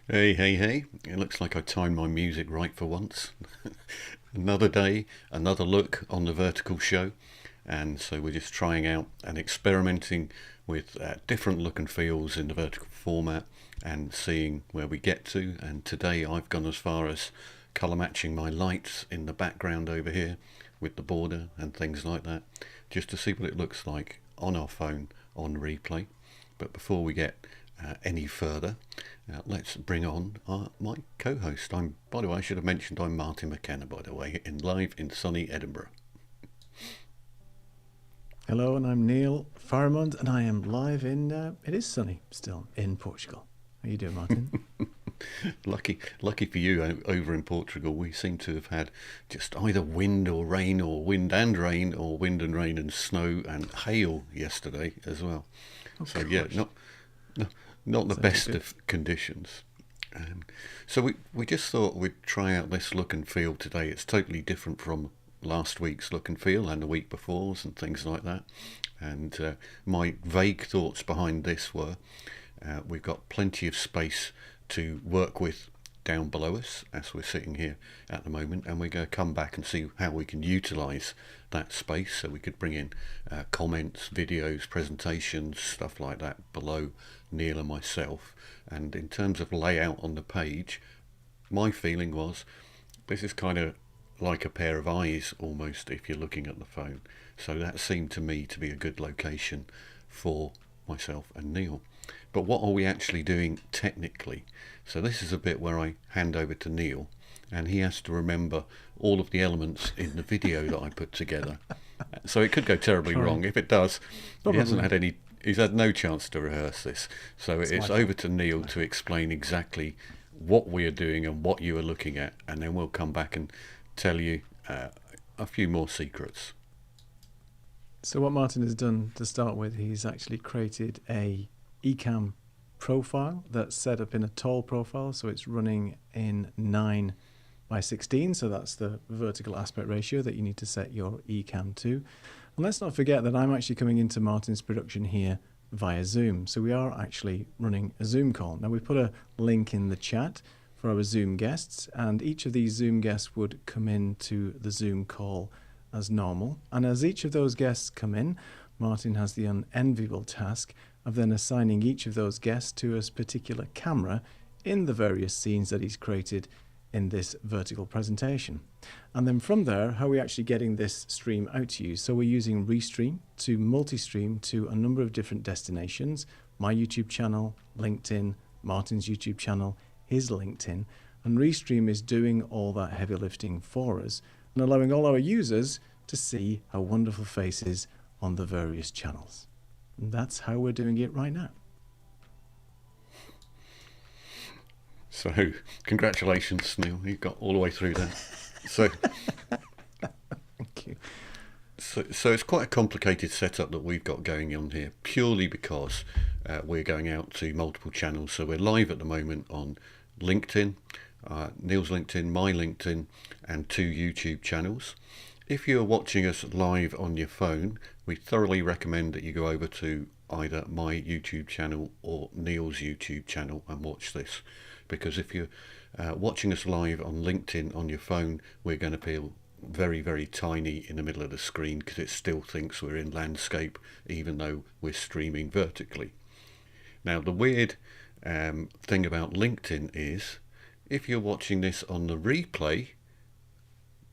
Hey, hey, hey. It looks like I timed my music right for once. Another day, another look on the Vertical Show. And so we're just trying out and experimenting with different look and feels in the vertical format and seeing where we get to. And today I've gone as far as colour matching my lights in the background over here with the border and things like that, just to see what it looks like on our phone on replay. But before we get any further, let's bring on my co-host. By the way, I should have mentioned I'm Martin McKenna, by the way, live in sunny Edinburgh. Hello, and I'm Neil Faramond, and I am live in, it is sunny still, in Portugal. How you doing, Martin? Lucky for you, over in Portugal, we seem to have had just either wind or rain, or wind and rain, or wind and rain and snow and hail yesterday as well. Oh, So yeah, gosh. not the Sounds best good. of conditions. So we just thought we'd try out this look and feel today. It's totally different from last week's look and feel and the week before's and things like that. And my vague thoughts behind this were we've got plenty of space to work with down below us as we're sitting here at the moment, and we're going to come back and see how we can utilize that space so we could bring in comments, videos, presentations, stuff like that below Neil and myself. And in terms of layout on the page, my feeling was this is kind of like a pair of eyes almost if you're looking at the phone. So that seemed to me to be a good location for myself and Neil. But what are we actually doing technically? So this is a bit where I hand over to Neil and he has to remember all of the elements in the video that I put together. So it could go terribly Trying. wrong. If it does, he hasn't Probably. had any. He's had no chance to rehearse this. So It's my it's fault. over to It's Neil my to fault. explain exactly what we are doing and what you are looking at, and then we'll come back and tell you a few more secrets. So what Martin has done to start with, he's actually created a Ecamm profile that's set up in a tall profile, so it's running in 9 by 16, so that's the vertical aspect ratio that you need to set your Ecamm to. And let's not forget that I'm actually coming into Martin's production here via Zoom. So we are actually running a Zoom call. Now we put a link in the chat for our Zoom guests, and each of these Zoom guests would come into the Zoom call as normal. And as each of those guests come in, Martin has the unenviable task of then assigning each of those guests to a particular camera in the various scenes that he's created in this vertical presentation. And then from there, how are we actually getting this stream out to you? So we're using Restream to multi-stream to a number of different destinations, my YouTube channel, LinkedIn, Martin's YouTube channel, his LinkedIn, and Restream is doing all that heavy lifting for us and allowing all our users to see our wonderful faces on the various channels. And that's how we're doing it right now. So congratulations, Neil. You got all the way through that. So Thank you. So it's quite a complicated setup that we've got going on here, purely because we're going out to multiple channels. So we're live at the moment on LinkedIn, Neil's LinkedIn, my LinkedIn, and 2 YouTube channels. If you're watching us live on your phone, we thoroughly recommend that you go over to either my YouTube channel or Neil's YouTube channel and watch this. Because if you're watching us live on LinkedIn on your phone, we're going to feel very, very tiny in the middle of the screen because it still thinks we're in landscape even though we're streaming vertically. Now the weird thing about LinkedIn is if you're watching this on the replay,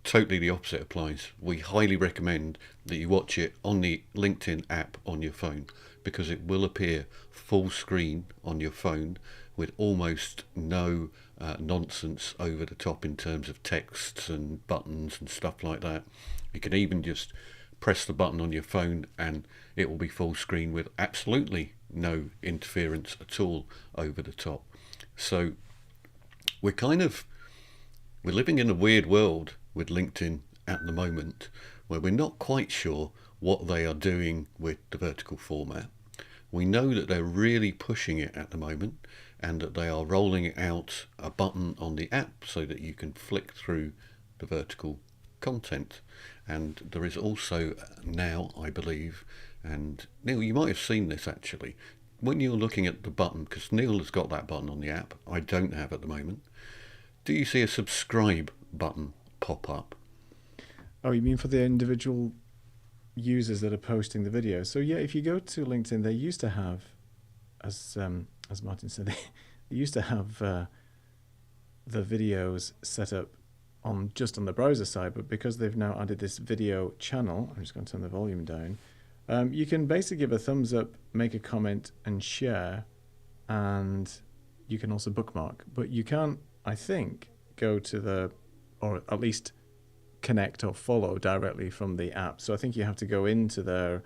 totally the opposite applies. We highly recommend that you watch it on the LinkedIn app on your phone because it will appear full screen on your phone with almost no nonsense over the top in terms of texts and buttons and stuff like that. You can even just press the button on your phone and it will be full screen with absolutely no interference at all over the top. So we're kind of we're living in a weird world with LinkedIn at the moment where we're not quite sure what they are doing with the vertical format. We know that they're really pushing it at the moment and that they are rolling out a button on the app so that you can flick through the vertical content. And there is also now, I believe, and Neil, you might have seen this actually, when you're looking at the button, because Neil has got that button on the app, I don't have at the moment, do you see a subscribe button pop up? Oh, you mean for the individual users that are posting the video? So yeah, if you go to LinkedIn, they used to have, as Martin said, they used to have the videos set up just on the browser side, but because they've now added this video channel, I'm just going to turn the volume down. You can basically give a thumbs up, make a comment, and share, and you can also bookmark. But you can't, I think, go to or at least connect or follow directly from the app. So I think you have to go into their.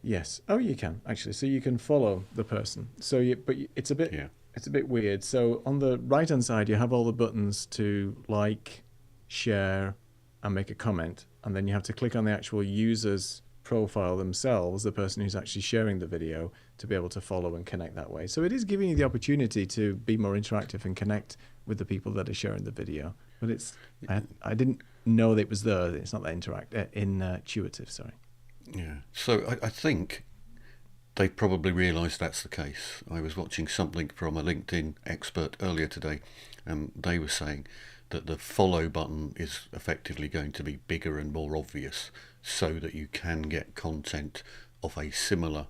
Yes. Oh, you can actually. So you can follow the person. So it's a bit. Yeah. It's a bit weird. So on the right-hand side, you have all the buttons to like, share, and make a comment. And then you have to click on the actual user's profile themselves, the person who's actually sharing the video, to be able to follow and connect that way. So it is giving you the opportunity to be more interactive and connect with the people that are sharing the video. But I didn't know that it was there. It's not that intuitive, sorry. Yeah. So I think they probably realised that's the case. I was watching something from a LinkedIn expert earlier today, and they were saying that the follow button is effectively going to be bigger and more obvious so that you can get content of a similar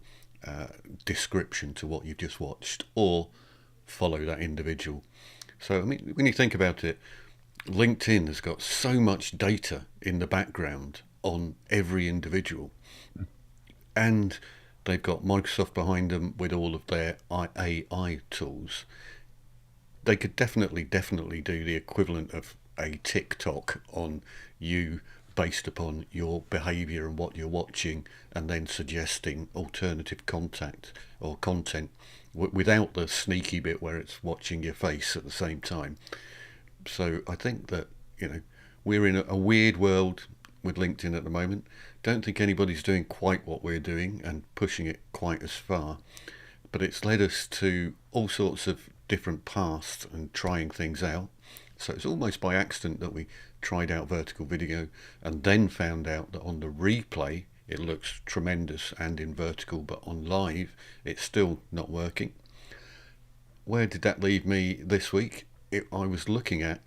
description to what you've just watched, or follow that individual. So, I mean, when you think about it, LinkedIn has got so much data in the background on every individual, and they've got Microsoft behind them with all of their AI tools. They could definitely do the equivalent of a TikTok on you based upon your behaviour and what you're watching, and then suggesting alternative content without the sneaky bit where it's watching your face at the same time. So I think that, we're in a weird world with LinkedIn at the moment. Don't think anybody's doing quite what we're doing and pushing it quite as far, but it's led us to all sorts of different paths and trying things out. So it's almost by accident that we tried out vertical video and then found out that on the replay it looks tremendous and in vertical, but on live it's still not working. Where did that leave me this week? I was looking at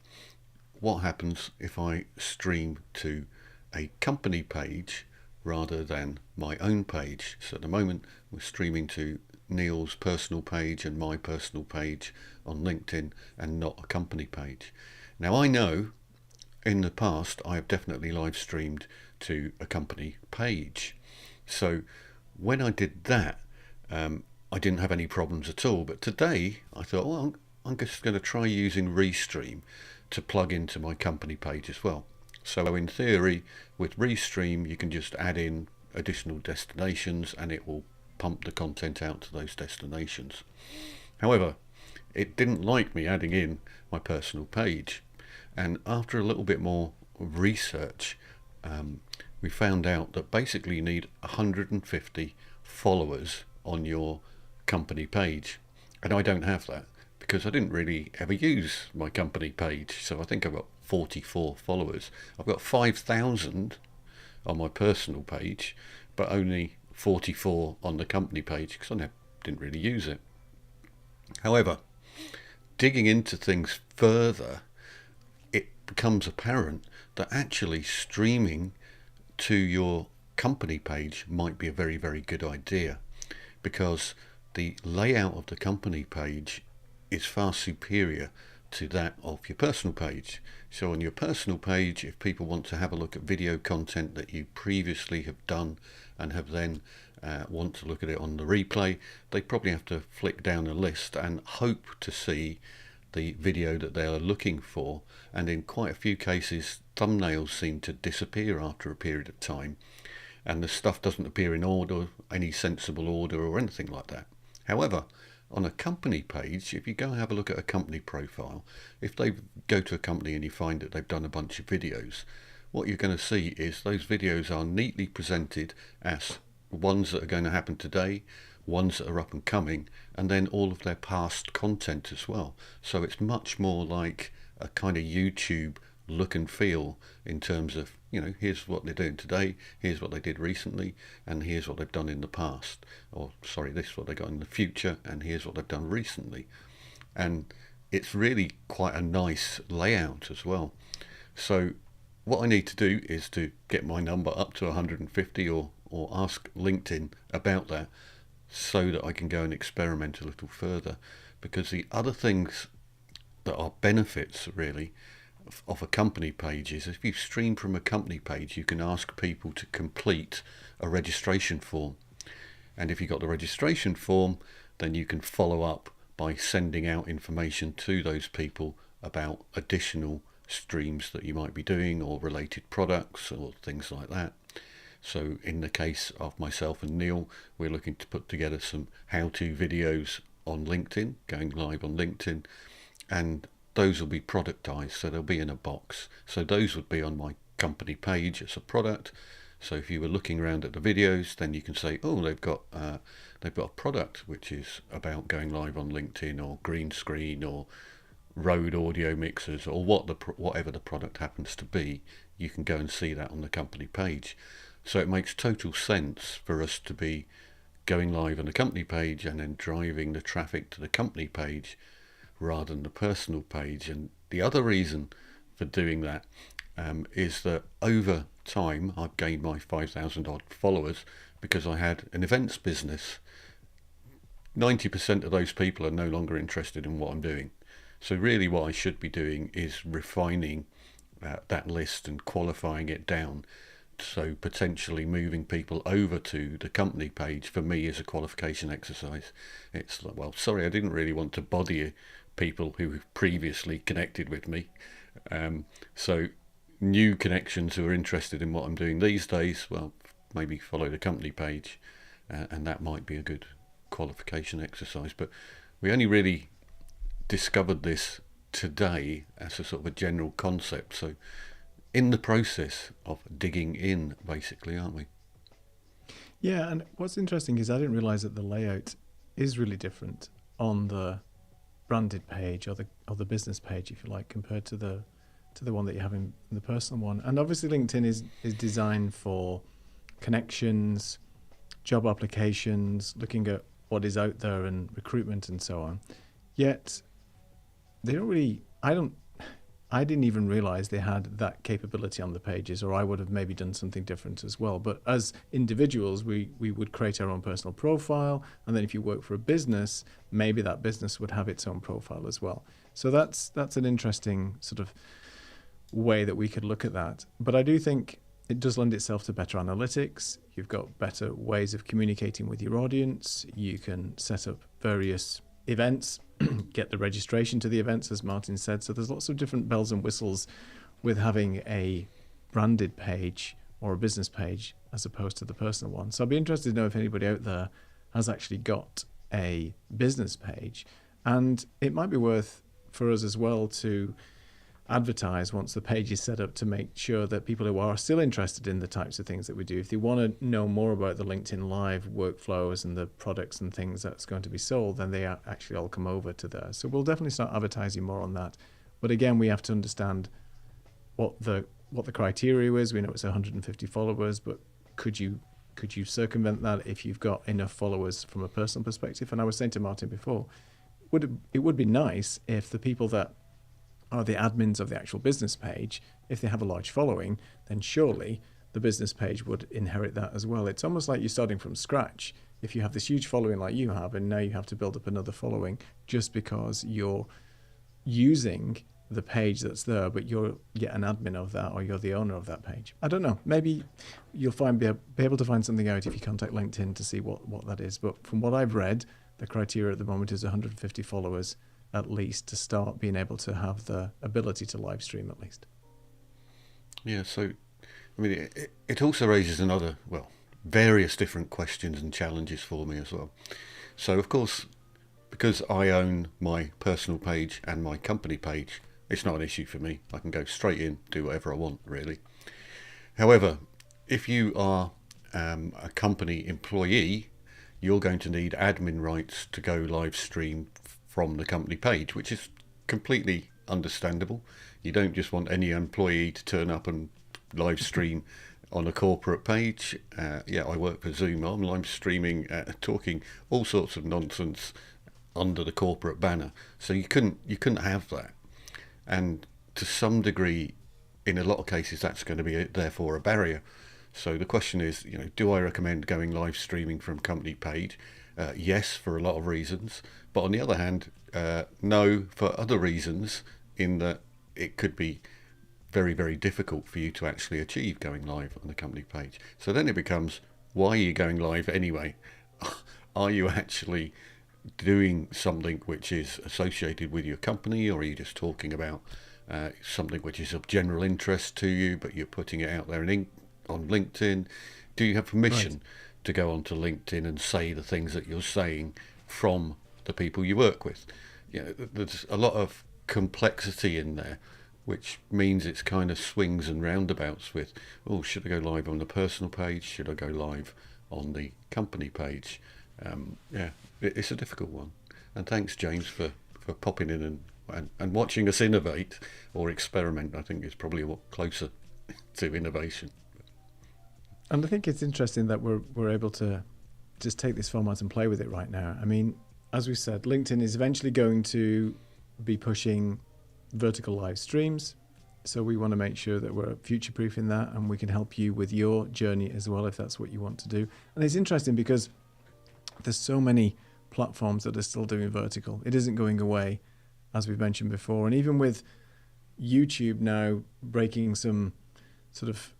what happens if I stream to a company page rather than my own page. So at the moment we're streaming to Neil's personal page and my personal page on LinkedIn, and not a company page. Now, I know in the past I have definitely live streamed to a company page. So when I did that, I didn't have any problems at all. But today I thought, well, I'm just going to try using Restream to plug into my company page as well. So in theory, with Restream, you can just add in additional destinations and it will pump the content out to those destinations. However, it didn't like me adding in my personal page, and after a little bit more research, we found out that basically you need 150 followers on your company page, and I don't have that because I didn't really ever use my company page. So I think I've got 44 followers. I've got 5,000 on my personal page, but only 44 on the company page because I didn't really use it. However, digging into things further, it becomes apparent that actually streaming to your company page might be a very, very good idea, because the layout of the company page is far superior to that of your personal page. So on your personal page, if people want to have a look at video content that you previously have done and have then want to look at it on the replay, they probably have to flick down a list and hope to see the video that they are looking for, and in quite a few cases thumbnails seem to disappear after a period of time, and the stuff doesn't appear in order, any sensible order or anything like that. However, on a company page, if you go and have a look at a company profile, if they go to a company and you find that they've done a bunch of videos, what you're going to see is those videos are neatly presented as ones that are going to happen today, ones that are up and coming, and then all of their past content as well. So it's much more like a kind of YouTube look and feel in terms of, here's what they're doing today, here's what they did recently, and here's what they've done in the past. Or, sorry, this is what they got in the future, and here's what they've done recently. And it's really quite a nice layout as well. So what I need to do is to get my number up to 150 or ask LinkedIn about that so that I can go and experiment a little further. Because the other things that are benefits really of a company page is if you stream from a company page, you can ask people to complete a registration form. And if you've got the registration form, then you can follow up by sending out information to those people about additional streams that you might be doing or related products or things like that. So in the case of myself and Neil, we're looking to put together some how-to videos on LinkedIn, going live on LinkedIn, and those will be productized, so they'll be in a box. So those would be on my company page as a product. So if you were looking around at the videos, then you can say, oh, they've got a product which is about going live on LinkedIn, or green screen, or Rode audio mixers, or whatever the product happens to be. You can go and see that on the company page. So it makes total sense for us to be going live on the company page and then driving the traffic to the company page rather than the personal page. And the other reason for doing that is that over time I've gained my 5,000 odd followers because I had an events business. 90% of those people are no longer interested in what I'm doing. So really what I should be doing is refining that list and qualifying it down. So potentially moving people over to the company page for me is a qualification exercise. It's like, well, sorry, I didn't really want to bother you people who have previously connected with me. So new connections who are interested in what I'm doing these days, well, maybe follow the company page, and that might be a good qualification exercise. But we only really discovered this today as a sort of a general concept. So in the process of digging in, basically, aren't we? Yeah, and what's interesting is I didn't realize that the layout is really different on the branded page or the business page, if you like, compared to the one that you have in the personal one. And obviously LinkedIn is designed for connections, job applications, looking at what is out there and recruitment and so on. Yet they don't really, I didn't even realize they had that capability on the pages, or I would have maybe done something different as well. But as individuals, we would create our own personal profile. And then if you work for a business, maybe that business would have its own profile as well. So that's an interesting sort of way that we could look at that. But I do think it does lend itself to better analytics. You've got better ways of communicating with your audience. You can set up various events, get the registration to the events, as Martin said. So there's lots of different bells and whistles with having a branded page or a business page as opposed to the personal one. So I'd be interested to know if anybody out there has actually got a business page. And it might be worth for us as well to advertise once the page is set up to make sure that people who are still interested in the types of things that we do, if they want to know more about the LinkedIn Live workflows and the products and things that's going to be sold, then they actually all come over to there. So we'll definitely start advertising more on that. But again, we have to understand what the criteria is. We know it's 150 followers, but could you circumvent that if you've got enough followers from a personal perspective? And I was saying to Martin before, it would be nice if the people that are the admins of the actual business page, if they have a large following, then surely the business page would inherit that as well. It's almost like you're starting from scratch. If you have this huge following like you have, and now you have to build up another following just because you're using the page that's there, but you're yet an admin of that, or you're the owner of that page. I don't know. Maybe you'll be able to find something out if you contact LinkedIn to see what that is. But from what I've read, the criteria at the moment is 150 followers at least to start being able to have the ability to live stream at least. Yeah, so I mean, it also raises various different questions and challenges for me as well. So of course, because I own my personal page and my company page, it's not an issue for me. I can go straight in, do whatever I want, really. However, if you are a company employee, you're going to need admin rights to go live stream from the company page, which is completely understandable. You don't just want any employee to turn up and live stream on a corporate page. Yeah, I work for Zoom. I'm live streaming, talking all sorts of nonsense under the corporate banner. So you couldn't have that. And to some degree, in a lot of cases, that's going to be therefore a barrier. So the question is, do I recommend going live streaming from company page? Yes, for a lot of reasons. But on the other hand, no, for other reasons, in that it could be very, very difficult for you to actually achieve going live on the company page. So then it becomes, why are you going live anyway? Are you actually doing something which is associated with your company, or are you just talking about something which is of general interest to you, but you're putting it out there on LinkedIn? Do you have permission to go onto LinkedIn and say the things that you're saying from the people you work with? There's a lot of complexity in there, which means it's kind of swings and roundabouts with, should I go live on the personal page? Should I go live on the company page? It's a difficult one. And thanks, James, for popping in and watching us innovate or experiment. I think it's probably a lot closer to innovation. And I think it's interesting that we're able to just take this format and play with it right now. I mean, as we said, LinkedIn is eventually going to be pushing vertical live streams. So we want to make sure that we're future-proofing that, and we can help you with your journey as well if that's what you want to do. And it's interesting because there's so many platforms that are still doing vertical. It isn't going away, as we've mentioned before. And even with YouTube now breaking some sort of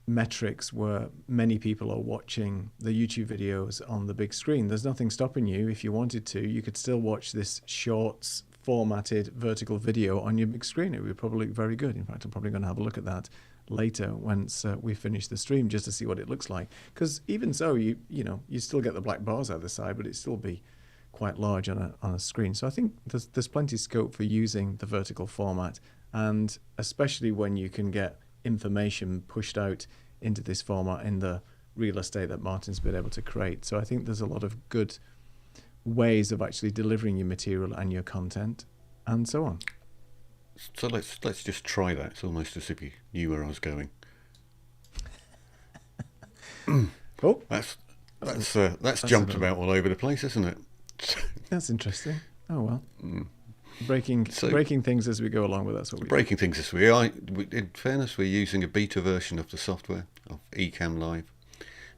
metrics where many people are watching the YouTube videos on the big screen, there's nothing stopping you. If you wanted to, you could still watch this shorts formatted vertical video on your big screen. It would probably look very good. In fact, I'm probably going to have a look at that later once we finish the stream, just to see what it looks like. Because even so, you still get the black bars out the side, but it'd still be quite large on a screen. So I think there's plenty of scope for using the vertical format, and especially when you can get information pushed out into this format in the real estate that Martin's been able to create. So I think there's a lot of good ways of actually delivering your material and your content and so on. So let's just try that. It's almost as if you knew where I was going. Oh, that's jumped about all over the place, isn't it? That's interesting. Oh well. Breaking things as we go along, but that's what we breaking things as we in fairness, we're using a beta version of the software of Ecamm Live,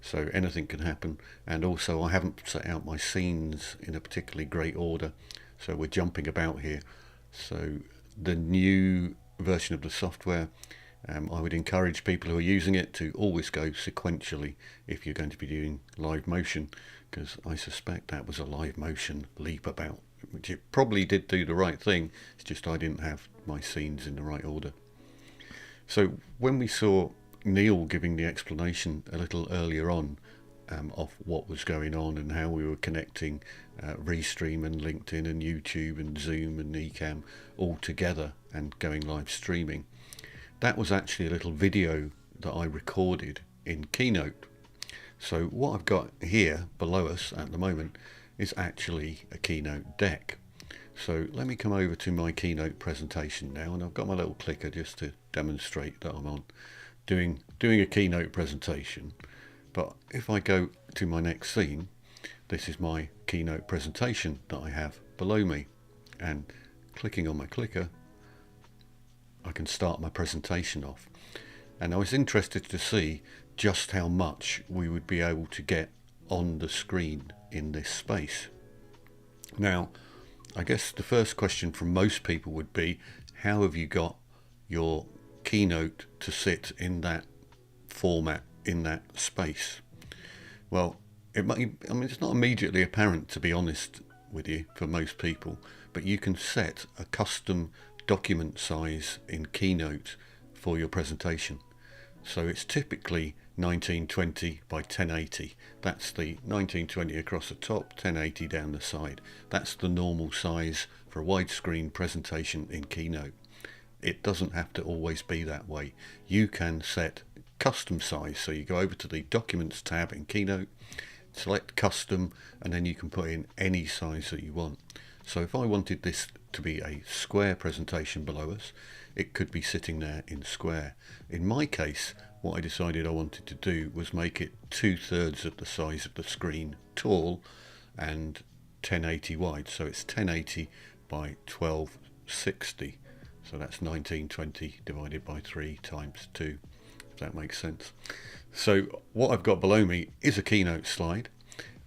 so anything can happen. And also, I haven't set out my scenes in a particularly great order, so we're jumping about here. So the new version of the software, I would encourage people who are using it to always go sequentially if you're going to be doing live motion, because I suspect that was a live motion leap about, which it probably did do the right thing. It's just I didn't have my scenes in the right order. So when we saw Neil giving the explanation a little earlier on of what was going on and how we were connecting Restream and LinkedIn and YouTube and Zoom and Ecamm all together and going live streaming, that was actually a little video that I recorded in Keynote. So what I've got here below us at the moment is actually a Keynote deck. So let me come over to my Keynote presentation now, and I've got my little clicker just to demonstrate that I'm on doing a Keynote presentation. But if I go to my next scene, this is my Keynote presentation that I have below me, and clicking on my clicker I can start my presentation off. And I was interested to see just how much we would be able to get on the screen in this space. Now, I guess the first question from most people would be, how have you got your Keynote to sit in that format, in that space? Well, it's not immediately apparent, to be honest with you, for most people, but you can set a custom document size in Keynote for your presentation. So it's typically 1920 by 1080. That's the 1920 across the top, 1080 down the side. That's the normal size for a widescreen presentation in Keynote. It doesn't have to always be that way. You can set custom size. So you go over to the Documents tab in Keynote, select Custom, and then you can put in any size that you want. So if I wanted this to be a square presentation below us, it could be sitting there in square. In my case, what I decided I wanted to do was make it 2/3 of the size of the screen tall and 1080 wide. So it's 1080 by 1260. So that's 1920 divided by 3 times 2, if that makes sense. So what I've got below me is a Keynote slide,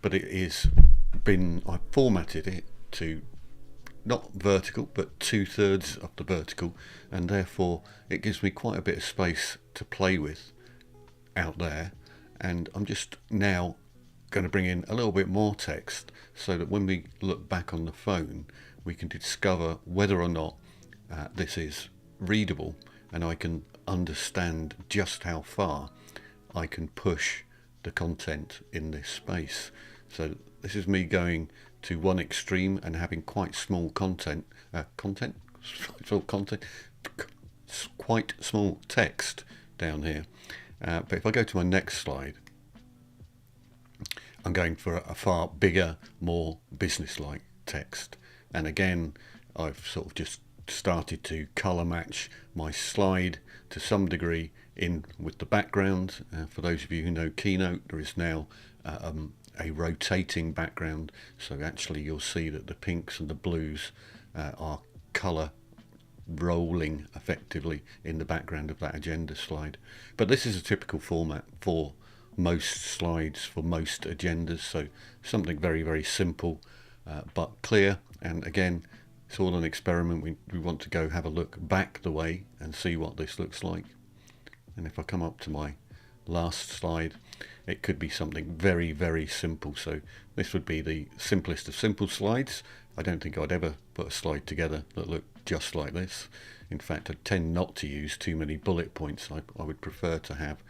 but I've formatted it to not vertical, but 2/3 of the vertical, and therefore it gives me quite a bit of space to play with out there. And I'm just now going to bring in a little bit more text so that when we look back on the phone, we can discover whether or not this is readable, and I can understand just how far I can push the content in this space. So this is me going to one extreme and having quite small quite small text down here. But if I go to my next slide, I'm going for a far bigger, more business-like text. And again, I've sort of just started to colour match my slide to some degree in with the background. For those of you who know Keynote, there is now a rotating background, so actually you'll see that the pinks and the blues are colour rolling effectively in the background of that agenda slide. But this is a typical format for most slides, for most agendas, so something very, very simple but clear. And again, it's all an experiment. We want to go have a look back the way and see what this looks like. And if I come up to my last slide, it could be something very, very simple. So this would be the simplest of simple slides. I don't think I'd ever put a slide together that looked just like this. In fact, I tend not to use too many bullet points. I would prefer to have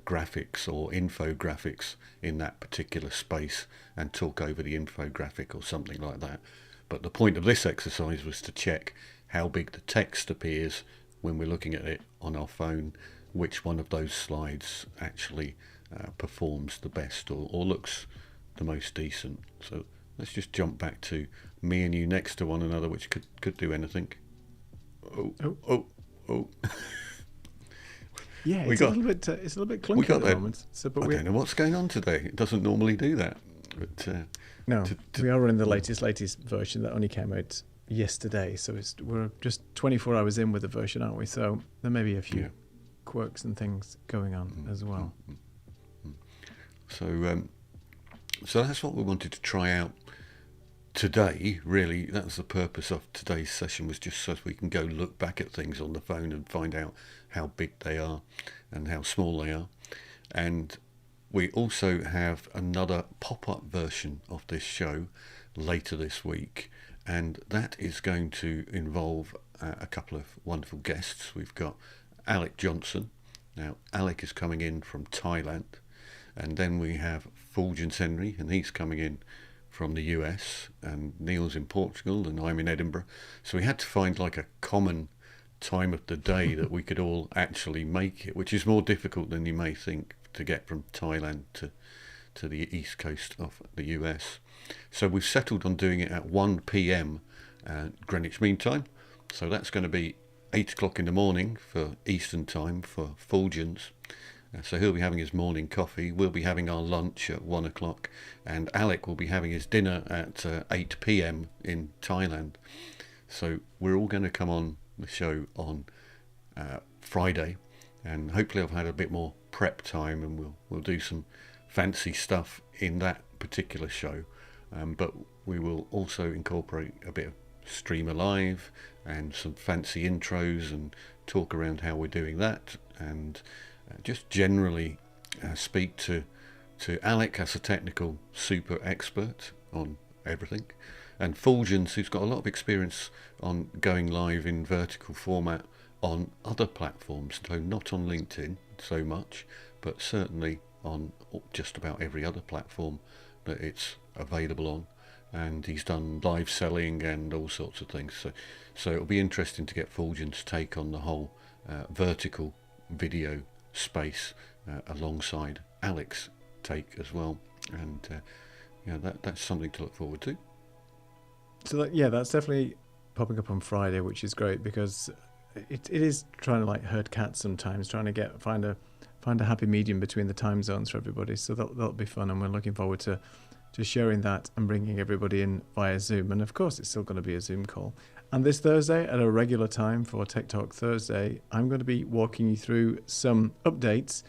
graphics or infographics in that particular space and talk over the infographic or something like that. But the point of this exercise was to check how big the text appears when we're looking at it on our phone, which one of those slides actually performs the best or looks the most decent. So let's just jump back to me and you next to one another, which could do anything. Oh. Yeah, it's a little bit clunky at the moment. So, but I don't know what's going on today. It doesn't normally do that. But no, we are running the latest version that only came out yesterday. So we're just 24 hours in with the version, aren't we? So there may be a few quirks and things going on as well. So that's what we wanted to try out today. Really, that's the purpose of today's session, was just so we can go look back at things on the phone and find out how big they are and how small they are. And we also have another pop-up version of this show later this week, and that is going to involve a couple of wonderful guests. We've got Alec Johnson. Now, Alec is coming in from Thailand, and then we have Fulgence Henry, and he's coming in from the US, and Neil's in Portugal, and I'm in Edinburgh. So we had to find like a common time of the day that we could all actually make it, which is more difficult than you may think to get from Thailand to the east coast of the US. So we've settled on doing it at 1 p.m. Greenwich Mean Time. So that's going to be 8 o'clock in the morning for Eastern Time for Fulgence. So he'll be having his morning coffee. We'll be having our lunch at 1 o'clock, and Alec will be having his dinner at 8 p.m. in Thailand. So we're all going to come on the show on Friday, and hopefully I've had a bit more prep time, and we'll do some fancy stuff in that particular show. But we will also incorporate a bit of Streamer Live and some fancy intros and talk around how we're doing that, and just generally speak to Alec as a technical super expert on everything, and Fulgence, who's got a lot of experience on going live in vertical format on other platforms, so not on LinkedIn so much, but certainly on just about every other platform that it's available on. And he's done live selling and all sorts of things. So it'll be interesting to get Fulgence's take on the whole vertical video space alongside Alec's take as well. And that's something to look forward to. So that's definitely popping up on Friday, which is great because it is trying to like herd cats sometimes, trying to find a happy medium between the time zones for everybody. So that'll be fun, and we're looking forward to sharing that and bringing everybody in via Zoom. And of course, it's still going to be a Zoom call. And this Thursday at a regular time for Tech Talk Thursday, I'm going to be walking you through some updates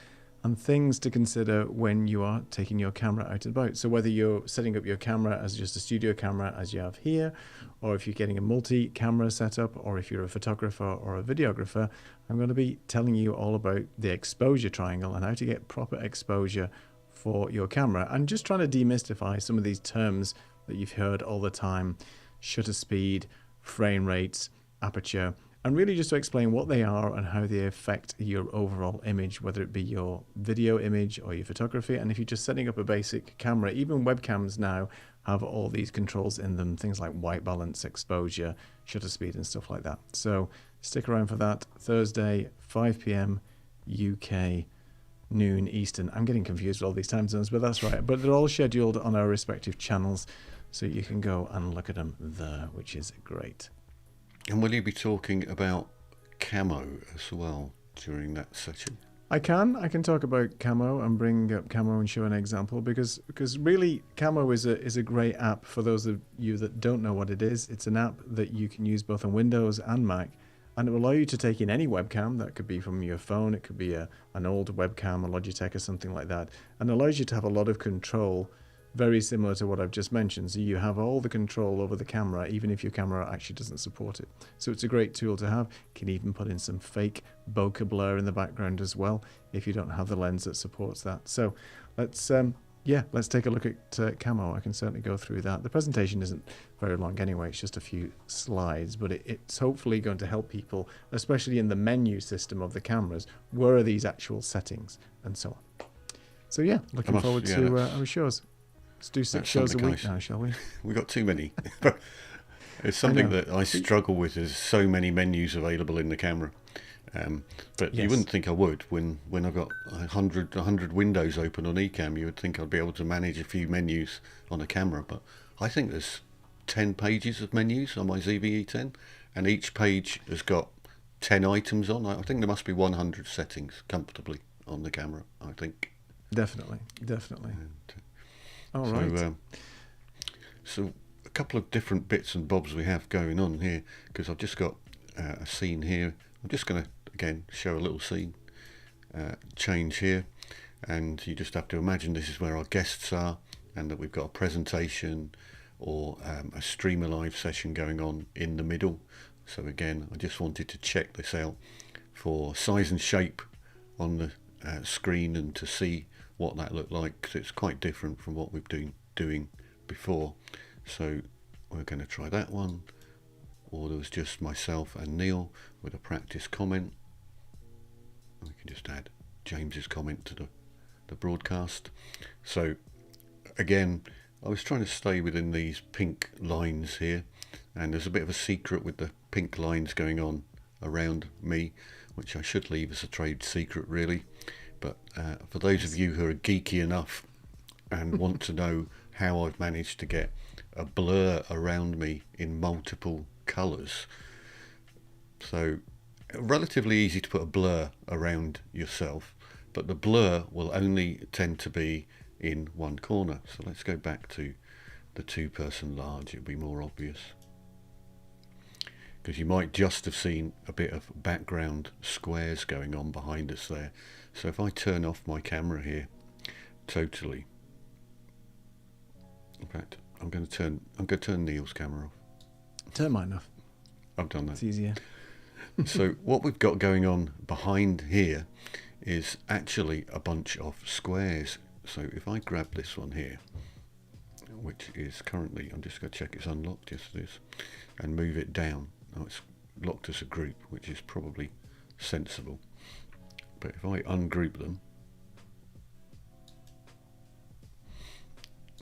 and things to consider when you are taking your camera out and about. So whether you're setting up your camera as just a studio camera as you have here, or if you're getting a multi-camera setup, or if you're a photographer or a videographer, I'm going to be telling you all about the exposure triangle and how to get proper exposure for your camera, and just trying to demystify some of these terms that you've heard all the time: shutter speed, frame rates, aperture, and really just to explain what they are and how they affect your overall image, whether it be your video image or your photography. And if you're just setting up a basic camera, even webcams now have all these controls in them, things like white balance, exposure, shutter speed, and stuff like that. So stick around for that. Thursday, 5 p.m. UK, noon Eastern. I'm getting confused with all these time zones, but that's right. But they're all scheduled on our respective channels, so you can go and look at them there, which is great. And will you be talking about camo as well during that session? I can talk about Camo and bring up Camo and show an example, because really Camo is a great app for those of you that don't know what it is. It's an app that you can use both on Windows and Mac, and it will allow you to take in any webcam. That could be from your phone, it could be an old webcam, a Logitech or something like that, and allows you to have a lot of control, very similar to what I've just mentioned. So you have all the control over the camera, even if your camera actually doesn't support it. So it's a great tool to have. You can even put in some fake bokeh blur in the background as well, if you don't have the lens that supports that. So let's take a look at Camo. I can certainly go through that. The presentation isn't very long anyway, it's just a few slides, but it's hopefully going to help people, especially in the menu system of the cameras. Where are these actual settings and so on. So looking forward to our shows. Let's do 6 shows a week now, shall we? We've got too many. It's something that I struggle with. There's so many menus available in the camera. But you wouldn't think I would. When I've got 100 windows open on Ecamm, you would think I'd be able to manage a few menus on a camera. But I think there's 10 pages of menus on my ZV-E10, and each page has got 10 items on. I think there must be 100 settings comfortably on the camera, I think. Definitely. All right. So a couple of different bits and bobs we have going on here, because I've just got a scene here. I'm just going to, again, show a little scene change here, and you just have to imagine this is where our guests are, and that we've got a presentation or a streamer live session going on in the middle. So again, I just wanted to check this out for size and shape on the screen, and to see what that looked like, because it's quite different from what we've been doing before. So we're going to try that one, or there was just myself and Neil with a practice comment. We can just add James's comment to the broadcast. So again, I was trying to stay within these pink lines here, and there's a bit of a secret with the pink lines going on around me, which I should leave as a trade secret really. But for those of you who are geeky enough and want to know how I've managed to get a blur around me in multiple colours, so relatively easy to put a blur around yourself, but the blur will only tend to be in one corner. So let's go back to the 2-person large. It'll be more obvious, because you might just have seen a bit of background squares going on behind us there. So if I turn off my camera here totally, in fact, I'm going to turn Neil's camera off. Turn mine off. I've done that. It's easier. So what we've got going on behind here is actually a bunch of squares. So if I grab this one here, which is currently, I'm just going to check it's unlocked, yes it is, and move it down. Now it's locked as a group, which is probably sensible. But if I ungroup them,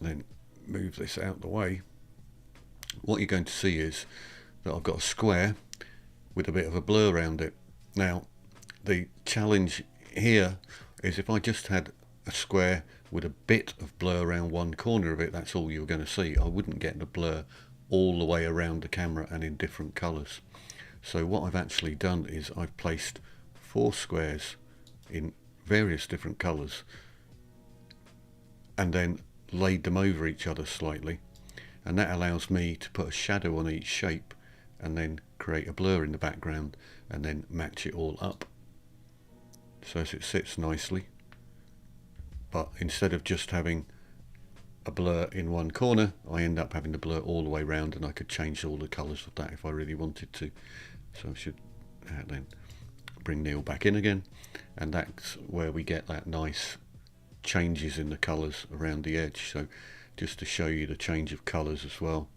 then move this out the way, what you're going to see is that I've got a square with a bit of a blur around it. Now the challenge here is if I just had a square with a bit of blur around one corner of it, that's all you're going to see. I wouldn't get the blur all the way around the camera and in different colours. So what I've actually done is I've placed 4 squares in various different colours and then laid them over each other slightly, and that allows me to put a shadow on each shape and then create a blur in the background and then match it all up so as it sits nicely. But instead of just having a blur in one corner, I end up having the blur all the way around, and I could change all the colours of that if I really wanted to. So I should then bring Neil back in again, and that's where we get that nice changes in the colours around the edge. So just to show you the change of colours as well,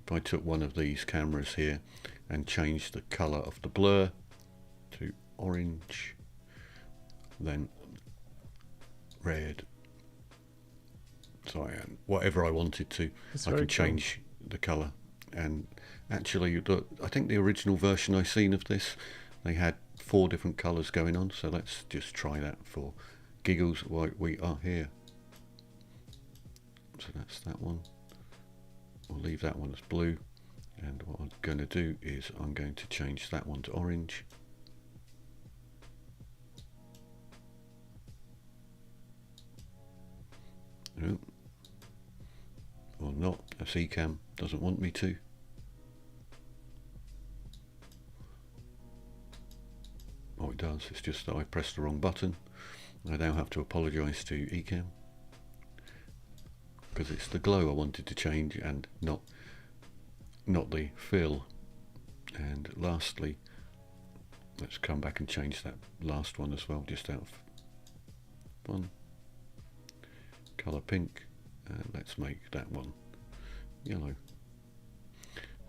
if I took one of these cameras here and changed the colour of the blur to orange, then red, so whatever I wanted to, I can change the colour. And actually, I think the original version I seen of this, they had 4 different colours going on, so let's just try that for giggles while we are here. So that's that one. We'll leave that one as blue, and what I'm going to do is I'm going to change that one to orange. No. Or not, as Ecamm doesn't want me to. Oh, it does, it's just that I pressed the wrong button. I now have to apologise to Ecamm because it's the glow I wanted to change and not the fill. And lastly, let's come back and change that last one as well, just out of fun. Colour pink, and let's make that one yellow.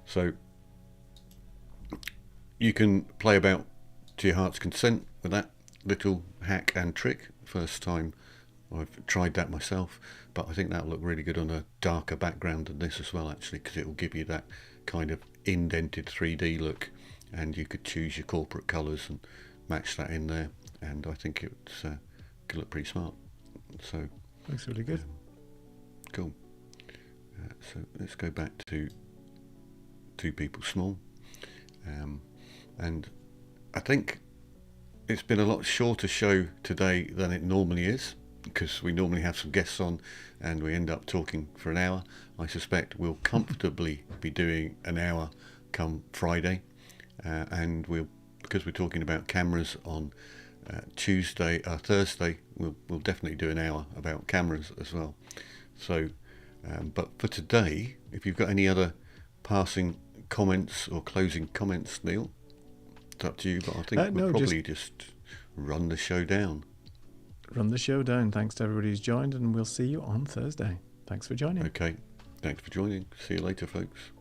So you can play about to your heart's consent with that little hack and trick. First time I've tried that myself, but I think that'll look really good on a darker background than this as well, actually, because it will give you that kind of indented 3D look, and you could choose your corporate colours and match that in there, and I think it's could look pretty smart. So looks really good. Cool. So let's go back to 2 People Small, and I think it's been a lot shorter show today than it normally is, because we normally have some guests on and we end up talking for an hour. I suspect we'll comfortably be doing an hour come Friday, and because we're talking about cameras on Thursday, we'll definitely do an hour about cameras as well. So but for today, if you've got any other passing comments or closing comments, Neil, it's up to you, but I think we'll probably just run the show down. Run the show down. Thanks to everybody who's joined, and we'll see you on Thursday. Thanks for joining. Okay, thanks for joining. See you later, folks.